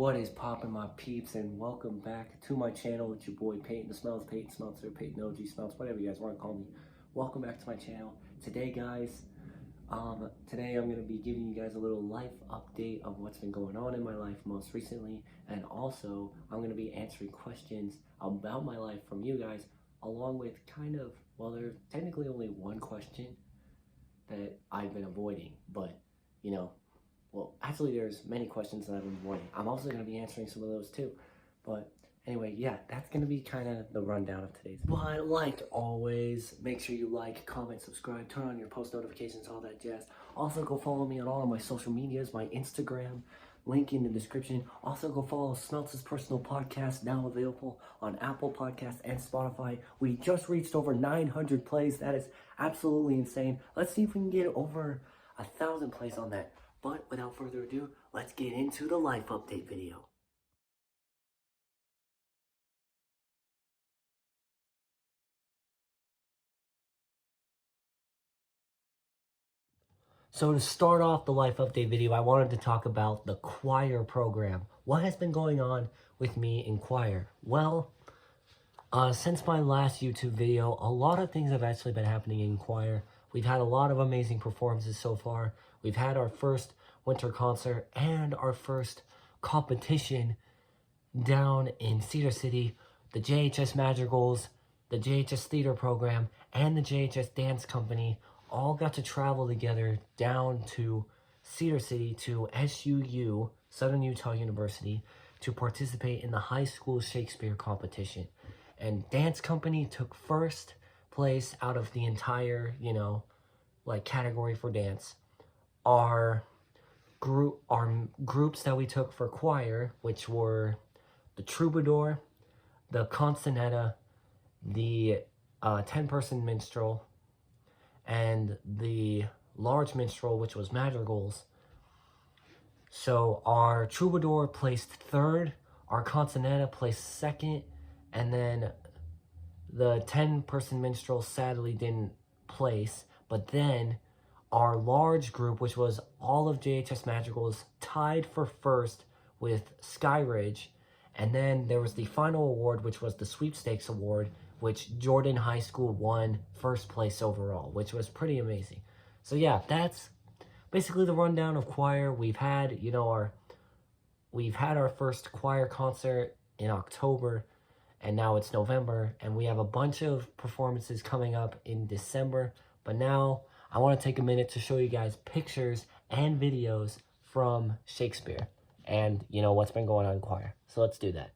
What is poppin', my peeps, and welcome back to my channel. It's your boy Peyton the Smeltz, Peyton Smeltz, or Peyton OG Smeltz, whatever you guys want to call me. Welcome back to my channel. Today, guys, today I'm going to be giving you guys a little life update of what's been going on in my life most recently, and also I'm going to be answering questions about my life from you guys, along with there's technically only one question that I've been avoiding, but well, actually, there's many questions that I've been avoiding. I'm also going to be answering some of those too. But anyway, yeah, that's going to be kind of the rundown of today's. But like always, make sure you like, comment, subscribe, turn on your post notifications, all that jazz. Also, go follow me on all of my social medias, my Instagram, link in the description. Also, go follow Smeltz's personal podcast, now available on Apple Podcasts and Spotify. We just reached over 900 plays. That is absolutely insane. Let's see if we can get over 1,000 plays on that. But without further ado, let's get into the life update video. So to start off the life update video, I wanted to talk about the choir program. What has been going on with me in choir? Well, since my last YouTube video, a lot of things have actually been happening in choir. We've had a lot of amazing performances so far. We've had our first winter concert and our first competition down in Cedar City. The JHS Madrigals, the JHS Theater Program, and the JHS Dance Company all got to travel together down to Cedar City to SUU, Southern Utah University, to participate in the high school Shakespeare competition. And Dance Company took first place out of the entire, category for dance. Our groups that we took for choir, which were the Troubadour, the Concertina, the 10-person minstrel, and the large minstrel, which was Madrigals. So our Troubadour placed third, our Concertina placed second, and then the 10-person minstrel sadly didn't place, but then our large group, which was all of JHS Madrigals, tied for first with Skyridge, and then there was the final award, which was the Sweepstakes Award, which Jordan High School won first place overall, which was pretty amazing. So yeah, that's basically the rundown of choir. We've had, our first choir concert in October, and now it's November, and we have a bunch of performances coming up in December. But now I want to take a minute to show you guys pictures and videos from Shakespeare and, what's been going on in choir. So let's do that.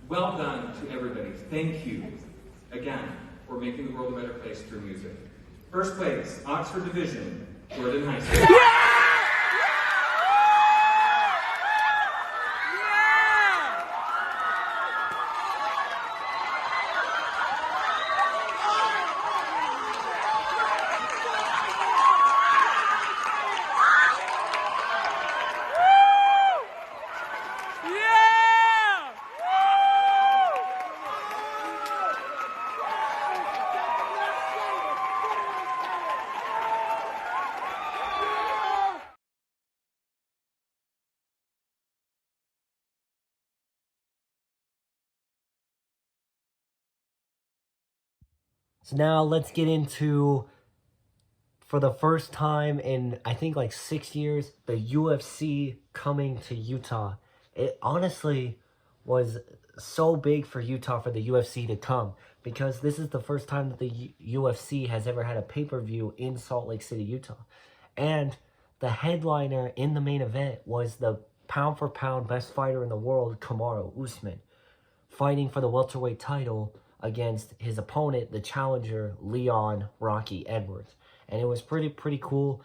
Well done to everybody. Thank you again for making the world a better place through music. First place, Oxford Division, Jordan High School. Yeah! So now let's get into, for the first time in, I think, 6 years, the UFC coming to Utah. It honestly was so big for Utah for the UFC to come, because this is the first time that the UFC has ever had a pay-per-view in Salt Lake City, Utah. And the headliner in the main event was the pound-for-pound best fighter in the world, Kamaru Usman, fighting for the welterweight title against his opponent, the challenger, Leon Rocky Edwards. And it was pretty cool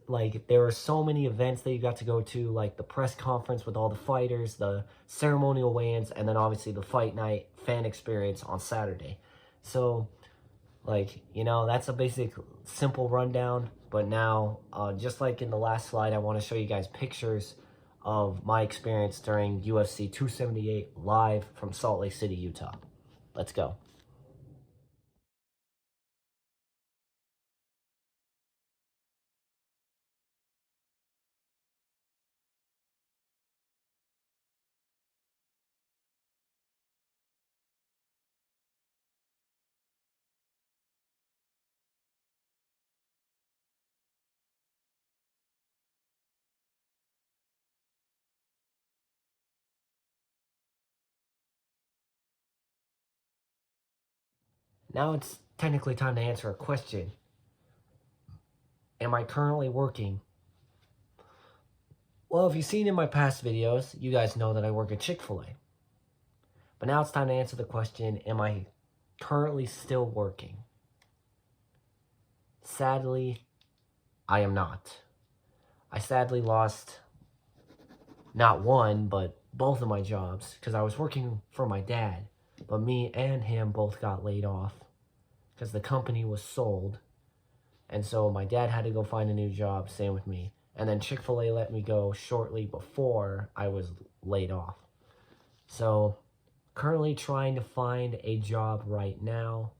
like there were so many events that you got to go to, like the press conference with all the fighters, the ceremonial weigh-ins, and then obviously the fight night fan experience on Saturday. So, like, you know, that's a basic simple rundown. But now, just like in the last slide, I want to show you guys pictures of my experience during UFC 278 live from Salt Lake City, Utah. Let's go. Now it's technically time to answer a question. Am I currently working? Well, if you've seen in my past videos, you guys know that I work at Chick-fil-A. But now it's time to answer the question, am I currently still working? Sadly, I am not. I sadly lost not one, but both of my jobs because I was working for my dad. But me and him both got laid off because the company was sold. And so my dad had to go find a new job, same with me. And then Chick-fil-A let me go shortly before I was laid off. So currently trying to find a job right now.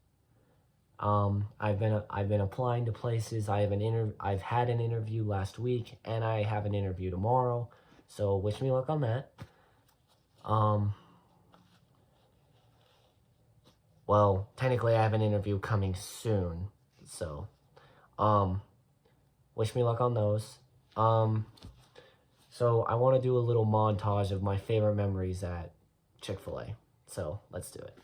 I've been applying to places. I've had an interview last week, and I have an interview tomorrow. So wish me luck on that. Well, technically I have an interview coming soon. So, wish me luck on those. So I want to do a little montage of my favorite memories at Chick-fil-A. So let's do it.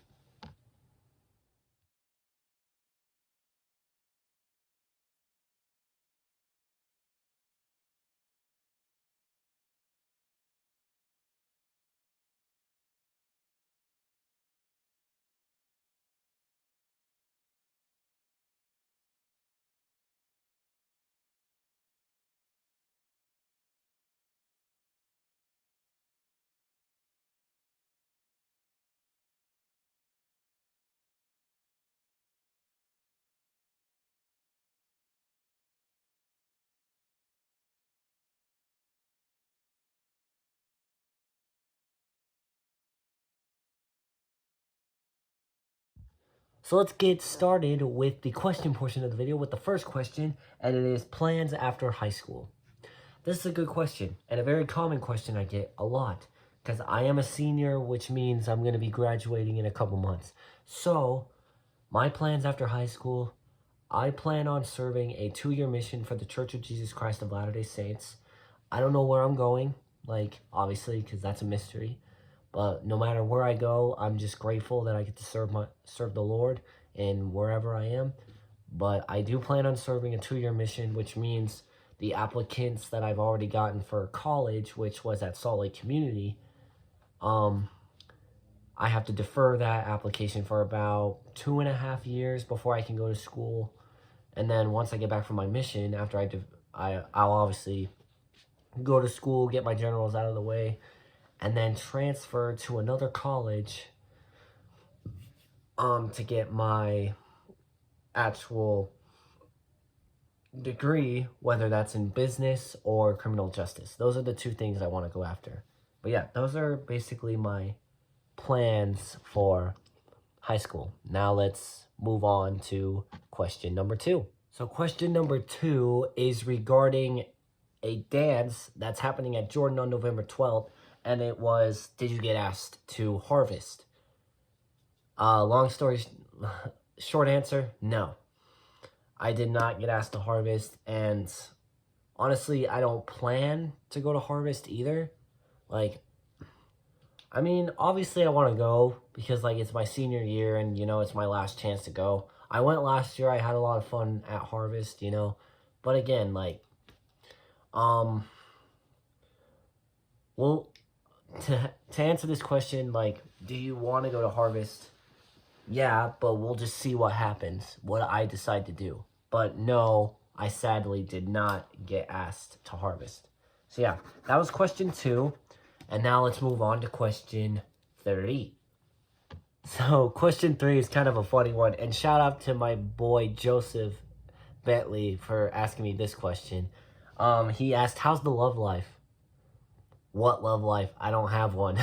So let's get started with the question portion of the video with the first question, and it is plans after high school. This is a good question, and a very common question I get a lot, because I am a senior, which means I'm going to be graduating in a couple months. So, my plans after high school, I plan on serving a 2-year mission for the Church of Jesus Christ of Latter-day Saints. I don't know where I'm going, like, obviously, because that's a mystery. But no matter where I go, I'm just grateful that I get to serve the Lord in wherever I am. But I do plan on serving a 2-year mission, which means the applicants that I've already gotten for college, which was at Salt Lake Community, I have to defer that application for about 2.5 years before I can go to school. And then once I get back from my mission, after I'll obviously go to school, get my generals out of the way, and then transfer to another college to get my actual degree, whether that's in business or criminal justice. Those are the 2 things I want to go after. But yeah, those are basically my plans for high school. Now let's move on to question number 2. So question number 2 is regarding a dance that's happening at Jordan on November 12th. And it was, did you get asked to harvest? Long story, short answer, no. I did not get asked to harvest, and honestly, I don't plan to go to harvest either. Like, I mean, obviously I want to go, because, like, it's my senior year, and, you know, it's my last chance to go. I went last year, I had a lot of fun at harvest, you know, but again, like, well, to answer this question, like, do you want to go to harvest? Yeah, but we'll just see what happens, what I decide to do. But no, I sadly did not get asked to harvest. So yeah, that was question 2. And now let's move on to question 3. So question 3 is kind of a funny one. And shout out to my boy Joseph Bentley for asking me this question. He asked, how's the love life? What love life? I don't have one.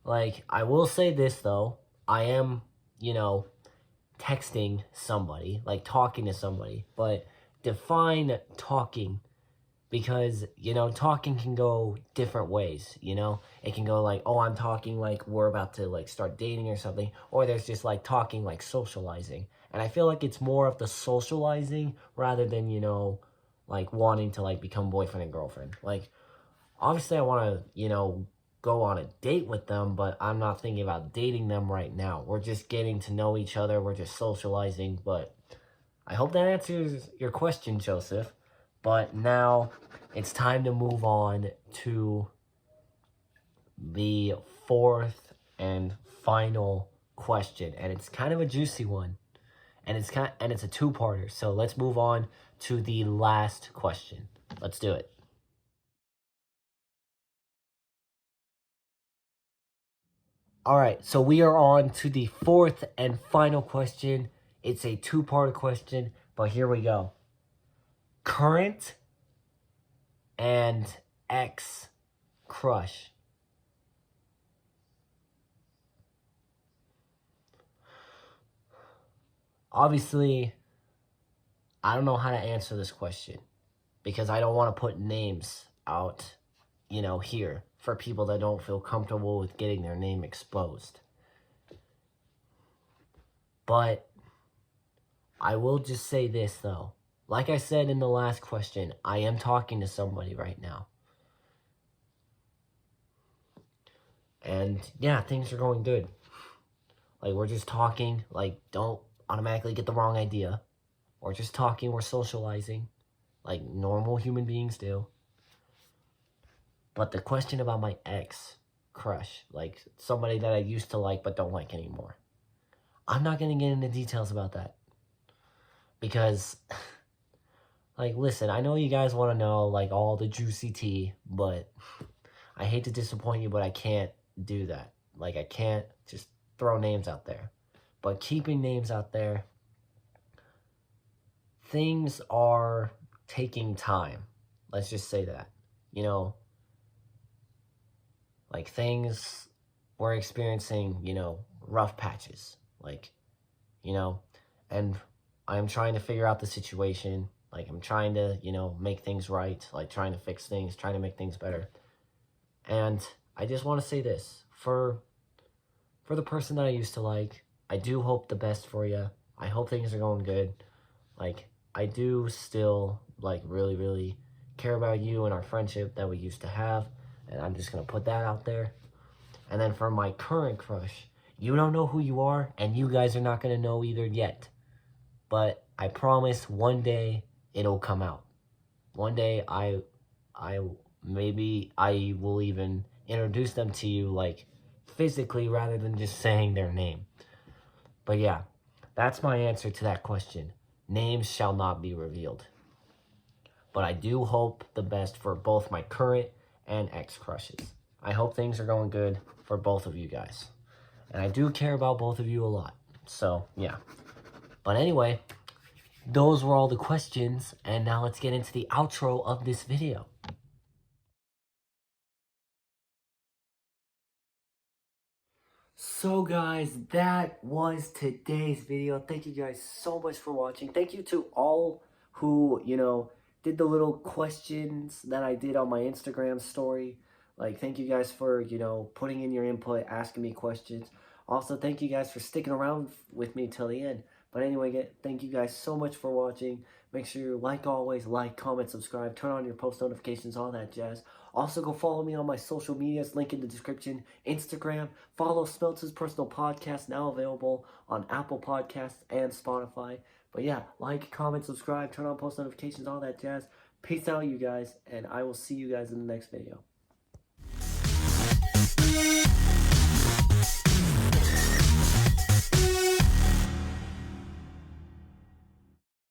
Like, I will say this, though. I am, texting somebody, like talking to somebody. But define talking, because, talking can go different ways, It can go like, oh, I'm talking like we're about to, like, start dating or something. Or there's just, like, talking like socializing. And I feel like it's more of the socializing rather than, like, wanting to, like, become boyfriend and girlfriend. Like, obviously I want to, go on a date with them, but I'm not thinking about dating them right now. We're just getting to know each other. We're just socializing. But I hope that answers your question, Joseph. But now it's time to move on to the 4th and final question. And it's kind of a juicy one. And it's a 2-parter. So let's move on to the last question. Let's do it. All right, so we are on to the 4th and final question. It's a 2-part question, but here we go. Current and ex crush. Obviously, I don't know how to answer this question because I don't want to put names out, here for people that don't feel comfortable with getting their name exposed. But I will just say this, though. Like I said in the last question, I am talking to somebody right now. And yeah, things are going good. Like, we're just talking. Like, don't automatically get the wrong idea. We're just talking, we're socializing. Like normal human beings do. But the question about my ex crush, like somebody that I used to like but don't like anymore, I'm not going to get into details about that. Because, like, listen, I know you guys want to know, like, all the juicy tea, but I hate to disappoint you, but I can't do that. Like, I can't just throw names out there. But keeping names out there, things are taking time. Let's just say that. Like, things, we're experiencing, rough patches. Like, and I'm trying to figure out the situation. Like, I'm trying to, make things right. Like, trying to fix things, trying to make things better. And I just want to say this. For the person that I used to like, I do hope the best for you. I hope things are going good. Like, I do still, like, really, really care about you and our friendship that we used to have. And I'm just going to put that out there. And then for my current crush, you don't know who you are, and you guys are not going to know either yet. But I promise one day it'll come out. One day maybe I will even introduce them to you, like, physically rather than just saying their name. But yeah, that's my answer to that question. Names shall not be revealed. But I do hope the best for both my current and ex-crushes. I hope things are going good for both of you guys. And I do care about both of you a lot. So, yeah. But anyway, those were all the questions. And now let's get into the outro of this video. So guys, that was today's video. Thank you guys so much for watching. Thank you to all who, did the little questions that I did on my Instagram story. Like, thank you guys for, putting in your input, asking me questions. Also, thank you guys for sticking around with me till the end. But anyway, thank you guys so much for watching. Make sure you, like always, like, comment, subscribe, turn on your post notifications, all that jazz. Also, go follow me on my social medias, link in the description. Instagram, follow Smeltz's personal podcast, now available on Apple Podcasts and Spotify. But yeah, like, comment, subscribe, turn on post notifications, all that jazz. Peace out, you guys, and I will see you guys in the next video.